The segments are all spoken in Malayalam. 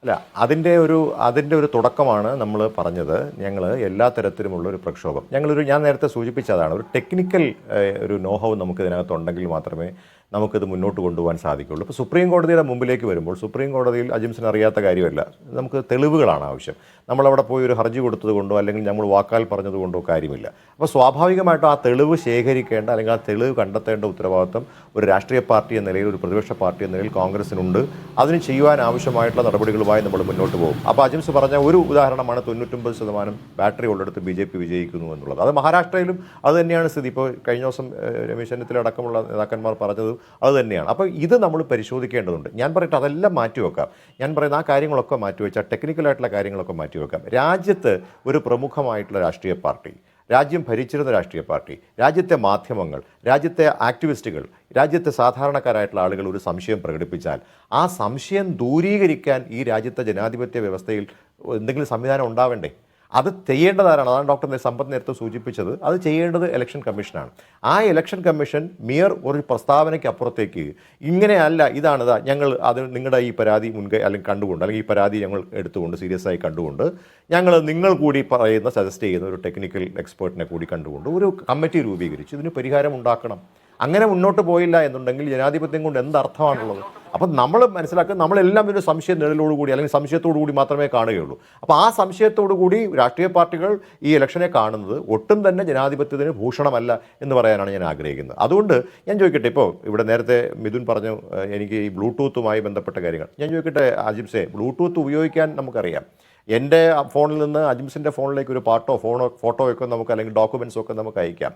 അല്ല, അതിൻ്റെ ഒരു തുടക്കമാണ് നമ്മൾ പറഞ്ഞത്. ഞങ്ങൾ എല്ലാ തരത്തിലുമുള്ള ഒരു പ്രക്ഷോഭം, ഞാൻ നേരത്തെ സൂചിപ്പിച്ചതാണ്, ഒരു ടെക്നിക്കൽ ഒരു നോഹൗ നമുക്ക് ഇതിനകത്തുണ്ടെങ്കിൽ മാത്രമേ നമുക്കിത് മുന്നോട്ട് കൊണ്ടുപോകാൻ സാധിക്കുള്ളൂ. ഇപ്പോൾ സുപ്രീം കോടതിയുടെ മുമ്പിലേക്ക് വരുമ്പോൾ, സുപ്രീം കോടതിയിൽ അജിംസിന് അറിയാത്ത കാര്യമല്ല, നമുക്ക് തെളിവുകളാണ് ആവശ്യം. നമ്മളവിടെ പോയി ഒരു ഹർജി കൊടുത്തത് കൊണ്ടോ അല്ലെങ്കിൽ നമ്മൾ വാക്കാൽ പറഞ്ഞത് കൊണ്ടോ കാര്യമില്ല. അപ്പോൾ സ്വാഭാവികമായിട്ടും ആ തെളിവ് ശേഖരിക്കേണ്ട അല്ലെങ്കിൽ ആ തെളിവ് കണ്ടെത്തേണ്ട ഉത്തരവാദിത്വം ഒരു രാഷ്ട്രീയ പാർട്ടി എന്ന നിലയിൽ, ഒരു പ്രതിപക്ഷ പാർട്ടി എന്ന നിലയിൽ കോൺഗ്രസിനുണ്ട്. അതിന് ചെയ്യുവാൻ ആവശ്യമായിട്ടുള്ള നടപടികളുമായി നമ്മൾ മുന്നോട്ട് പോകും. അപ്പോൾ അജിംസ് പറഞ്ഞ ഒരു ഉദാഹരണമാണ് 99% ബാറ്ററി ഉള്ളിടത്ത് BJP വിജയിക്കുന്നു എന്നുള്ളത്. അത് മഹാരാഷ്ട്രയിലും അത് തന്നെയാണ് സ്ഥിതി. ഇപ്പോൾ കഴിഞ്ഞ ദിവസം രമേശ് ചെന്നിത്തല അടക്കമുള്ള നേതാക്കന്മാർ പറഞ്ഞത് അത് തന്നെയാണ്. അപ്പോൾ ഇത് നമ്മൾ പരിശോധിക്കേണ്ടതുണ്ട്. ഞാൻ പറയട്ടെ, അതെല്ലാം മാറ്റിവെക്കാം. ഞാൻ പറയുന്ന ആ കാര്യങ്ങളൊക്കെ മാറ്റിവെച്ചാൽ, ടെക്നിക്കലായിട്ടുള്ള കാര്യങ്ങളൊക്കെ മാറ്റിവെക്കാം. രാജ്യത്ത് ഒരു പ്രമുഖമായിട്ടുള്ള രാഷ്ട്രീയ പാർട്ടി, രാജ്യം ഭരിച്ചിരുന്ന രാഷ്ട്രീയ പാർട്ടി, രാജ്യത്തെ മാധ്യമങ്ങൾ, രാജ്യത്തെ ആക്ടിവിസ്റ്റുകൾ, രാജ്യത്തെ സാധാരണക്കാരായിട്ടുള്ള ആളുകൾ ഒരു സംശയം പ്രകടിപ്പിച്ചാൽ ആ സംശയം ദൂരീകരിക്കാൻ ഈ രാജ്യത്തെ ജനാധിപത്യ വ്യവസ്ഥയിൽ എന്തെങ്കിലും സംവിധാനം ഉണ്ടാവേണ്ടേ? അത് ചെയ്യേണ്ടതാരാണ്? അതാണ് ഡോക്ടർ സമ്പത്ത് നേരത്തെ സൂചിപ്പിച്ചത്. അത് ചെയ്യേണ്ടത് ഇലക്ഷൻ കമ്മീഷനാണ്. ആ ഇലക്ഷൻ കമ്മീഷൻ ഒരു പ്രസ്താവനയ്ക്ക് അപ്പുറത്തേക്ക് ഇങ്ങനെയല്ല, ഇതാണിതാ, ഞങ്ങൾ അത് നിങ്ങളുടെ ഈ പരാതി അല്ലെങ്കിൽ കണ്ടുകൊണ്ട്, അല്ലെങ്കിൽ ഈ പരാതി ഞങ്ങൾ എടുത്തുകൊണ്ട് സീരിയസ് ആയി കണ്ടുകൊണ്ട്, ഞങ്ങൾ നിങ്ങൾ കൂടി സജസ്റ്റ് ചെയ്യുന്ന ഒരു ടെക്നിക്കൽ എക്സ്പേർട്ടിനെ കൂടി കണ്ടുകൊണ്ട് ഒരു കമ്മിറ്റി രൂപീകരിച്ച് ഇതിന് പരിഹാരം ഉണ്ടാക്കണം. അങ്ങനെ മുന്നോട്ട് പോയില്ല എന്നുണ്ടെങ്കിൽ ജനാധിപത്യം കൊണ്ട് എന്തർത്ഥമാണുള്ളത്? അപ്പം നമ്മൾ മനസ്സിലാക്കുക, നമ്മളെല്ലാം ഒരു സംശയ നിഴലോടുകൂടി അല്ലെങ്കിൽ സംശയത്തോടു കൂടി മാത്രമേ കാണുകയുള്ളൂ. അപ്പോൾ ആ സംശയത്തോടു കൂടി രാഷ്ട്രീയ പാർട്ടികൾ ഈ ഇലക്ഷനെ കാണുന്നത് ഒട്ടും തന്നെ ജനാധിപത്യത്തിന് ഭൂഷണമല്ല എന്ന് പറയാനാണ് ഞാൻ ആഗ്രഹിക്കുന്നത്. അതുകൊണ്ട് ഞാൻ ചോദിക്കട്ടെ, ഇപ്പോൾ ഇവിടെ നേരത്തെ മിഥുൻ പറഞ്ഞു എനിക്ക് ഈ ബ്ലൂടൂത്തുമായി ബന്ധപ്പെട്ട കാര്യങ്ങൾ. ഞാൻ ചോദിക്കട്ടെ അജിംസെ, ബ്ലൂടൂത്ത് ഉപയോഗിക്കാൻ നമുക്കറിയാം. എൻ്റെ ഫോണിൽ നിന്ന് അജിംസിൻ്റെ ഫോണിലേക്ക് ഒരു ഫോട്ടോയൊക്കെ നമുക്ക്, അല്ലെങ്കിൽ ഡോക്യുമെൻറ്റ്സ് ഒക്കെ നമുക്ക് അയക്കാം.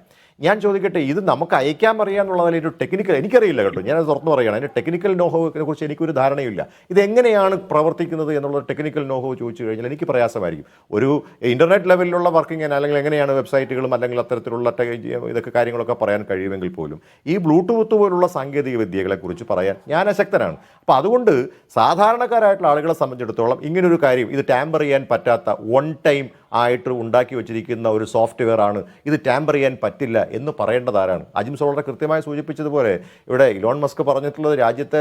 ഞാൻ ചോദിക്കട്ടെ, ഇത് നമുക്ക് അയക്കാൻ അറിയാമെന്നുള്ളതിൽ ഒരു ടെക്നിക്കൽ, എനിക്കറിയില്ല കേട്ടോ, ഞാനത് തുറന്നു പറയുകയാണ്, അതിൻ്റെ ടെക്നിക്കൽ നോഹോവിനെ കുറിച്ച് എനിക്കൊരു ധാരണയില്ല. ഇതെങ്ങനെയാണ് പ്രവർത്തിക്കുന്നത് എന്നുള്ള ടെക്നിക്കൽ നോഹോ ചോദിച്ചു കഴിഞ്ഞാൽ എനിക്ക് പ്രയാസമായിരിക്കും. ഒരു ഇൻ്റർനെറ്റ് ലെവലിലുള്ള വർക്കിംഗ് അല്ലെങ്കിൽ എങ്ങനെയാണ് വെബ്സൈറ്റുകളും അല്ലെങ്കിൽ അത്തരത്തിലുള്ള ഇതൊക്കെ കാര്യങ്ങളൊക്കെ പറയാൻ കഴിയുമെങ്കിൽ പോലും ഈ ബ്ലൂടൂത്ത് പോലുള്ള സാങ്കേതിക വിദ്യകളെക്കുറിച്ച് പറയാൻ ഞാൻ അശക്തനാണ്. അപ്പോൾ അതുകൊണ്ട് സാധാരണക്കാരായിട്ടുള്ള ആളുകളെ സംബന്ധിച്ചിടത്തോളം ഇങ്ങനൊരു കാര്യം, ഇത് ടാമ്പർ ചെയ്യാൻ പറ്റാത്ത വൺ ടൈം ആയിട്ട് ഉണ്ടാക്കി വെച്ചിരിക്കുന്ന ഒരു സോഫ്റ്റ്വെയർ ആണ്, ഇത് ടാമ്പർ ചെയ്യാൻ പറ്റില്ല എന്ന് പറയേണ്ടതാരാണ്? അജിംസ് വളരെ കൃത്യമായി സൂചിപ്പിച്ചതുപോലെ ഇവിടെ ഇലോൺ മസ്ക് പറഞ്ഞിട്ടുള്ളത്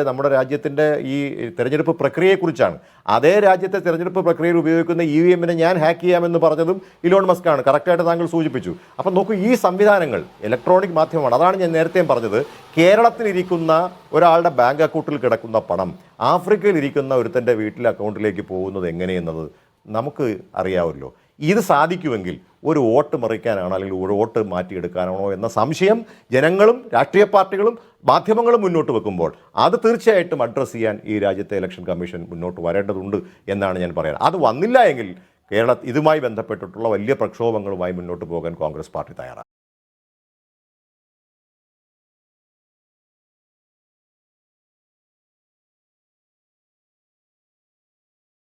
നമ്മുടെ രാജ്യത്തിൻ്റെ ഈ തെരഞ്ഞെടുപ്പ് പ്രക്രിയയെക്കുറിച്ചാണ്. അതേ രാജ്യത്തെ തെരഞ്ഞെടുപ്പ് പ്രക്രിയയിൽ ഉപയോഗിക്കുന്ന EVM ഞാൻ ഹാക്ക് ചെയ്യാമെന്ന് പറഞ്ഞതും ഇലോൺ മസ്ക് ആണ്. കറക്റ്റായിട്ട് താങ്കൾ സൂചിപ്പിച്ചു. അപ്പം നോക്കൂ, ഈ സംവിധാനങ്ങൾ ഇലക്ട്രോണിക് മാധ്യമമാണ്. അതാണ് ഞാൻ നേരത്തെയും പറഞ്ഞത്, കേരളത്തിലിരിക്കുന്ന ഒരാളുടെ ബാങ്ക് അക്കൗണ്ടിൽ കിടക്കുന്ന പണം ആഫ്രിക്കയിൽ ഇരിക്കുന്ന ഒരുത്തൻ്റെ വീട്ടിലെ അക്കൗണ്ടിലേക്ക് പോകുന്നത് എങ്ങനെയെന്നത് നമുക്ക് അറിയാമല്ലോ. ഇത് സാധിക്കുമെങ്കിൽ ഒരു വോട്ട് മറിക്കാനാണോ അല്ലെങ്കിൽ ഒരു വോട്ട് മാറ്റിയെടുക്കാനാണോ എന്ന സംശയം ജനങ്ങളും രാഷ്ട്രീയ പാർട്ടികളും മാധ്യമങ്ങളും മുന്നോട്ട് വെക്കുമ്പോൾ അത് തീർച്ചയായിട്ടും അഡ്രസ്സ് ചെയ്യാൻ ഈ രാജ്യത്തെ ഇലക്ഷൻ കമ്മീഷൻ മുന്നോട്ട് വരേണ്ടതുണ്ട് എന്നാണ് ഞാൻ പറയുന്നത്. അത് വന്നില്ല എങ്കിൽ ഇതുമായി ബന്ധപ്പെട്ടിട്ടുള്ള വലിയ പ്രക്ഷോഭങ്ങളുമായി മുന്നോട്ട് പോകാൻ കോൺഗ്രസ് പാർട്ടി തയ്യാറാണ്.